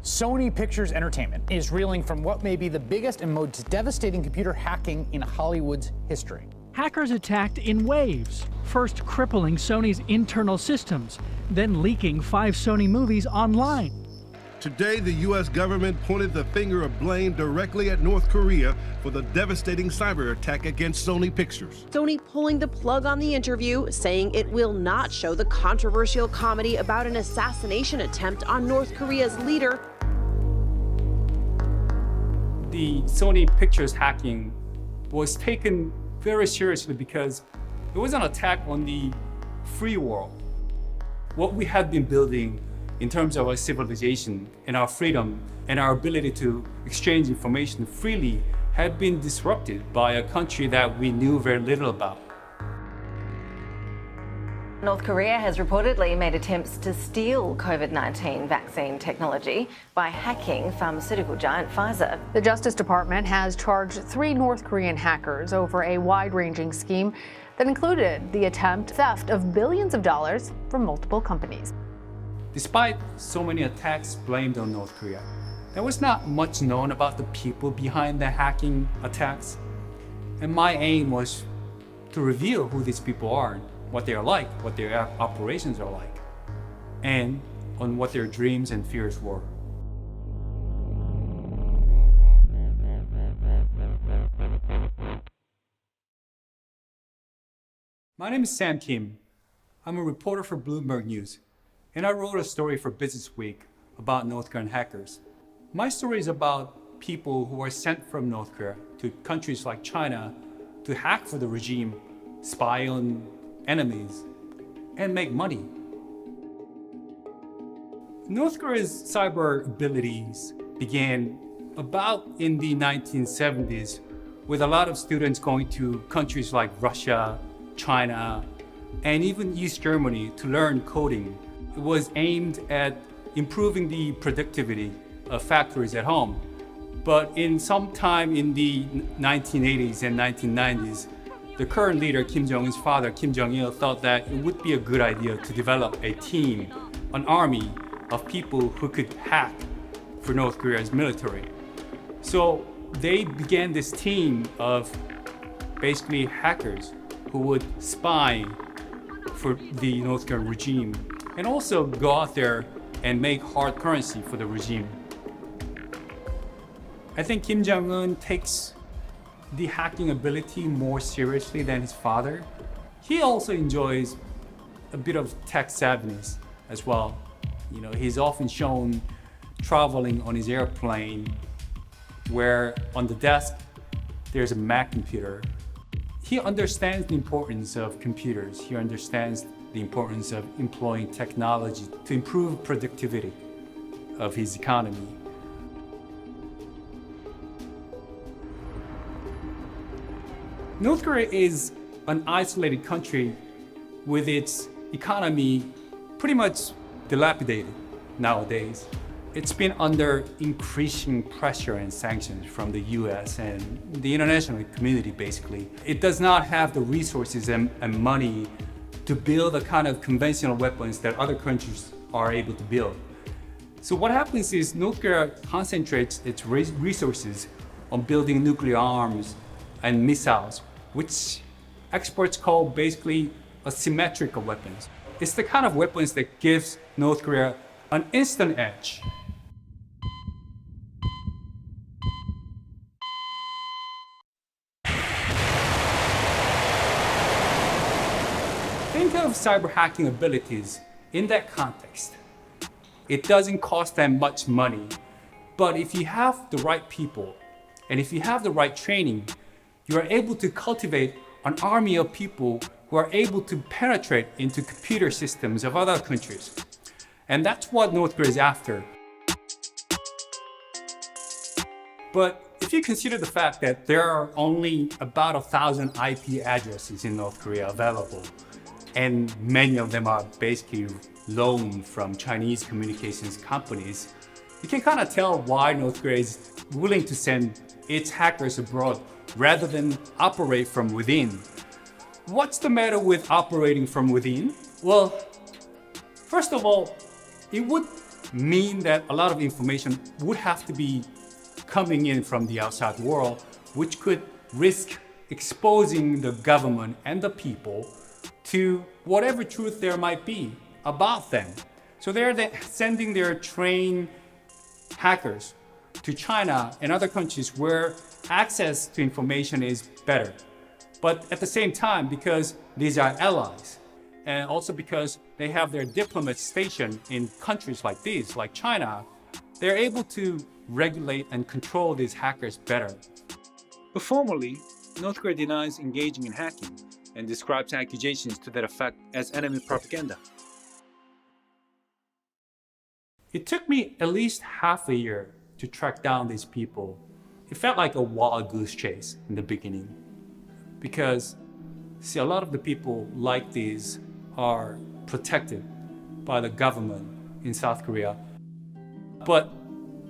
Sony Pictures Entertainment is reeling from what may be the biggest and most devastating computer hacking in Hollywood's history. Hackers attacked in waves, first crippling Sony's internal systems, then leaking 5 Sony movies online. Today, the U.S. government pointed the finger of blame directly at North Korea for the devastating cyber attack against Sony Pictures. Sony pulling the plug on the interview, saying it will not show the controversial comedy about an assassination attempt on North Korea's leader. The Sony Pictures hacking was taken very seriously because it was an attack on the free world. What we had been building in terms of our civilization and our freedom and our ability to exchange information freely had been disrupted by a country that we knew very little about. North Korea has reportedly made attempts to steal COVID-19 vaccine technology by hacking pharmaceutical giant Pfizer. The Justice Department has charged 3 North Korean hackers over a wide-ranging scheme that included the theft of billions of dollars from multiple companies. Despite so many attacks blamed on North Korea, there was not much known about the people behind the hacking attacks. And my aim was to reveal who these people are, what they are like, what their operations are like, and on what their dreams and fears were. My name is Sam Kim. I'm a reporter for Bloomberg News, and I wrote a story for Business Week about North Korean hackers. My story is about people who are sent from North Korea to countries like China to hack for the regime, spy on enemies, and make money. North Korea's cyber abilities began about in the 1970s with a lot of students going to countries like Russia, China, and even East Germany to learn coding. It was aimed at improving the productivity of factories at home. But in some time in the 1980s and 1990s, the current leader, Kim Jong-un's father, Kim Jong-il, thought that it would be a good idea to develop a team, an army of people who could hack for North Korea's military. So they began this team of basically hackers who would spy for the North Korean regime and also go out there and make hard currency for the regime. I think Kim Jong-un takes the hacking ability more seriously than his father. He also enjoys a bit of tech savviness as well. You know, he's often shown traveling on his airplane where on the desk there's a Mac computer. He understands the importance of computers. He understands the importance of employing technology to improve productivity of his economy. North Korea is an isolated country with its economy pretty much dilapidated nowadays. It's been under increasing pressure and sanctions from the US and the international community, basically. It does not have the resources and money to build the kind of conventional weapons that other countries are able to build. So what happens is North Korea concentrates its resources on building nuclear arms and missiles, which experts call basically asymmetrical weapons. It's the kind of weapons that gives North Korea an instant edge. Think of cyber hacking abilities in that context. It doesn't cost them much money, but if you have the right people and if you have the right training, you are able to cultivate an army of people who are able to penetrate into computer systems of other countries. And that's what North Korea is after. But if you consider the fact that there are only about 1,000 IP addresses in North Korea available, and many of them are basically loaned from Chinese communications companies, you can kind of tell why North Korea is willing to send its hackers abroad rather than operate from within. What's the matter with operating from within? Well, first of all, it would mean that a lot of information would have to be coming in from the outside world, which could risk exposing the government and the people to whatever truth there might be about them. So they're sending their trained hackers to China and other countries where access to information is better. But at the same time, because these are allies, and also because they have their diplomats stationed in countries like these, like China, they're able to regulate and control these hackers better. But formally, North Korea denies engaging in hacking and describes accusations to that effect as enemy propaganda. It took me at least half a year to track down these people. It felt like a wild goose chase in the beginning. Because, see, a lot of the people like these are protected by the government in South Korea. But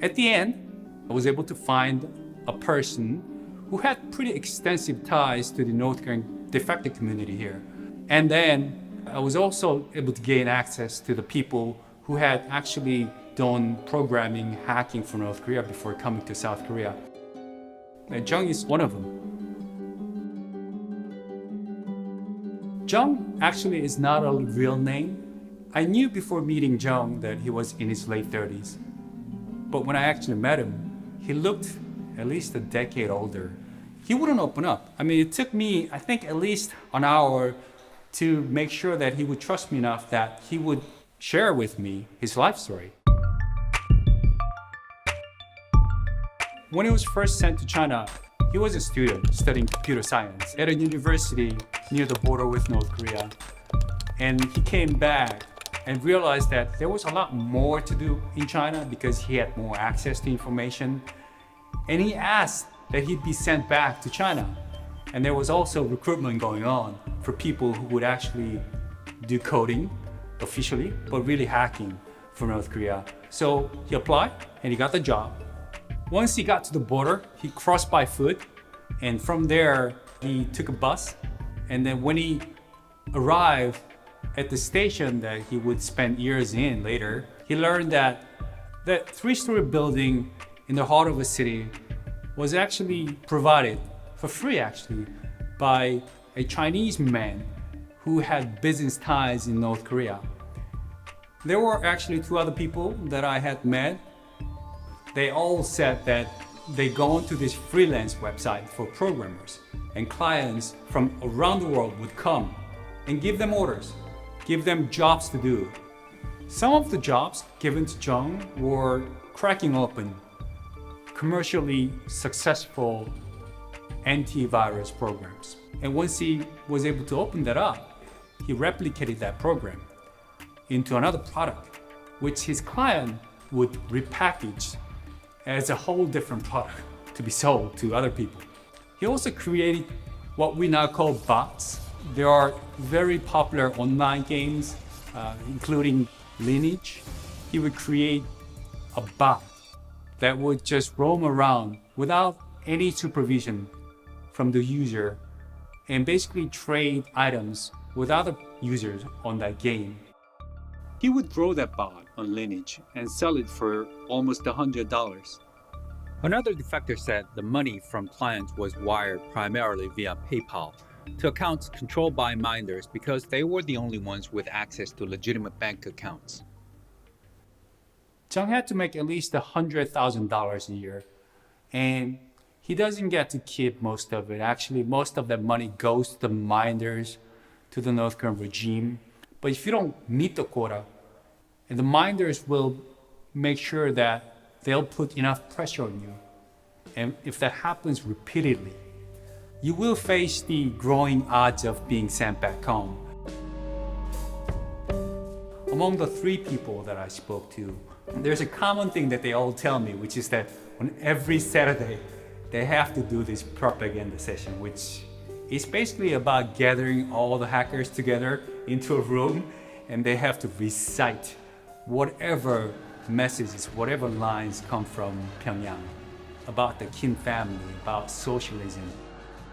at the end, I was able to find a person who had pretty extensive ties to the North Korean defector community here. And then I was also able to gain access to the people who had actually done programming, hacking for North Korea before coming to South Korea. And Jung is one of them. Jung actually is not a real name. I knew before meeting Jung that he was in his late 30s. But when I actually met him, he looked at least a decade older. He wouldn't open up. I mean, it took me, I think, at least an hour to make sure that he would trust me enough that he would share with me his life story. When he was first sent to China, he was a student studying computer science at a university near the border with North Korea. And he came back and realized that there was a lot more to do in China because he had more access to information. And he asked that he'd be sent back to China. And there was also recruitment going on for people who would actually do coding officially, but really hacking for North Korea. So he applied and he got the job. Once he got to the border, he crossed by foot. And from there, he took a bus. And then when he arrived at the station that he would spend years in later, he learned that that three-story building in the heart of a city was actually provided for free, actually, by a Chinese man who had business ties in North Korea. There were actually two other people that I had met. They all said that they go onto this freelance website for programmers, and clients from around the world would come and give them orders, give them jobs to do. Some of the jobs given to Jung were cracking open commercially successful antivirus programs. And once he was able to open that up, he replicated that program into another product, which his client would repackage as a whole different product to be sold to other people. He also created what we now call bots. There are very popular online games, including Lineage. He would create a bot that would just roam around without any supervision from the user and basically trade items with other users on that game. He would grow that bot on Lineage and sell it for almost $100. Another defector said the money from clients was wired primarily via PayPal to accounts controlled by minders because they were the only ones with access to legitimate bank accounts. Jung had to make at least $100,000 a year, and he doesn't get to keep most of it. Actually, most of that money goes to the minders, to the North Korean regime. But if you don't meet the quota, and the minders will make sure that they'll put enough pressure on you. And if that happens repeatedly, you will face the growing odds of being sent back home. Among the three people that I spoke to, there's a common thing that they all tell me, which is that on every Saturday, they have to do this propaganda session, which is basically about gathering all the hackers together into a room, and they have to recite whatever messages, whatever lines come from Pyongyang about the Kim family, about socialism.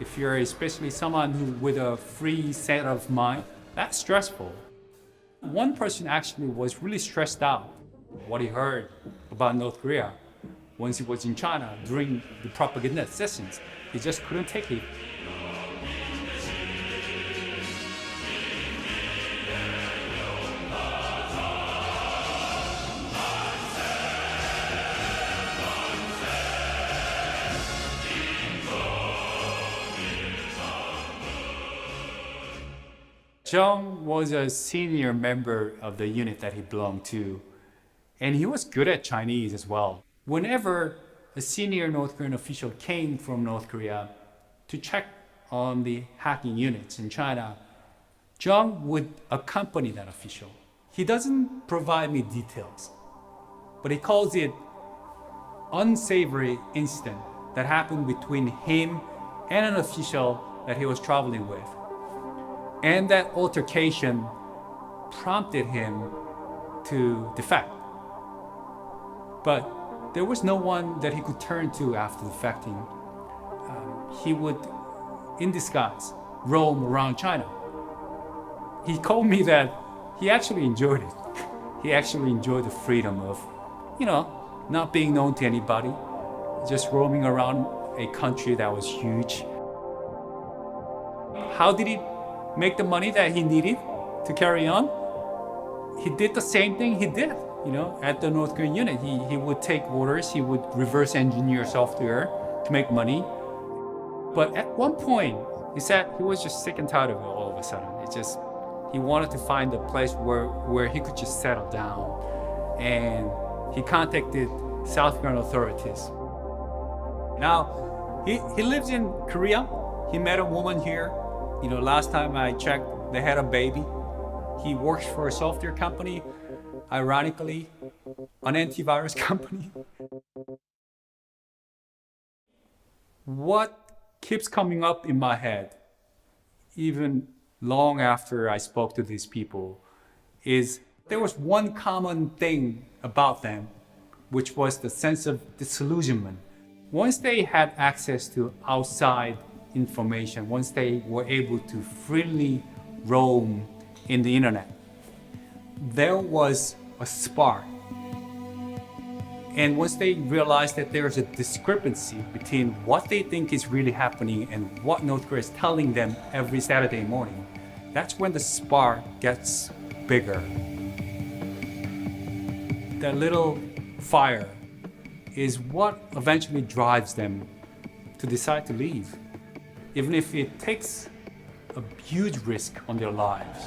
If you're especially someone who with a free set of mind, that's stressful. One person actually was really stressed out what he heard about North Korea once he was in China during the propaganda sessions. He just couldn't take it. Jung was a senior member of the unit that he belonged to, and he was good at Chinese as well. Whenever a senior North Korean official came from North Korea to check on the hacking units in China, Jung would accompany that official. He doesn't provide me details, but he calls it unsavory incident that happened between him and an official that he was traveling with. And that altercation prompted him to defect. But there was no one that he could turn to after defecting. He would, in disguise, roam around China. He told me that he actually enjoyed it. He actually enjoyed the freedom of, not being known to anybody, just roaming around a country that was huge. How did he make the money that he needed to carry on? He did the same thing he did, at the North Korean unit. He would take orders, he would reverse engineer software to make money. But at one point, he said he was just sick and tired of it all of a sudden. He wanted to find a place where he could just settle down. And he contacted South Korean authorities. Now, he lives in Korea. He met a woman here. Last time I checked, they had a baby. He works for a software company, ironically, an antivirus company. What keeps coming up in my head, even long after I spoke to these people, is there was one common thing about them, which was the sense of disillusionment. Once they had access to outside information, once they were able to freely roam in the internet, there was a spark. And once they realized that there's a discrepancy between what they think is really happening and what North Korea is telling them every Saturday morning, that's when the spark gets bigger. That little fire is what eventually drives them to decide to leave, even if it takes a huge risk on their lives.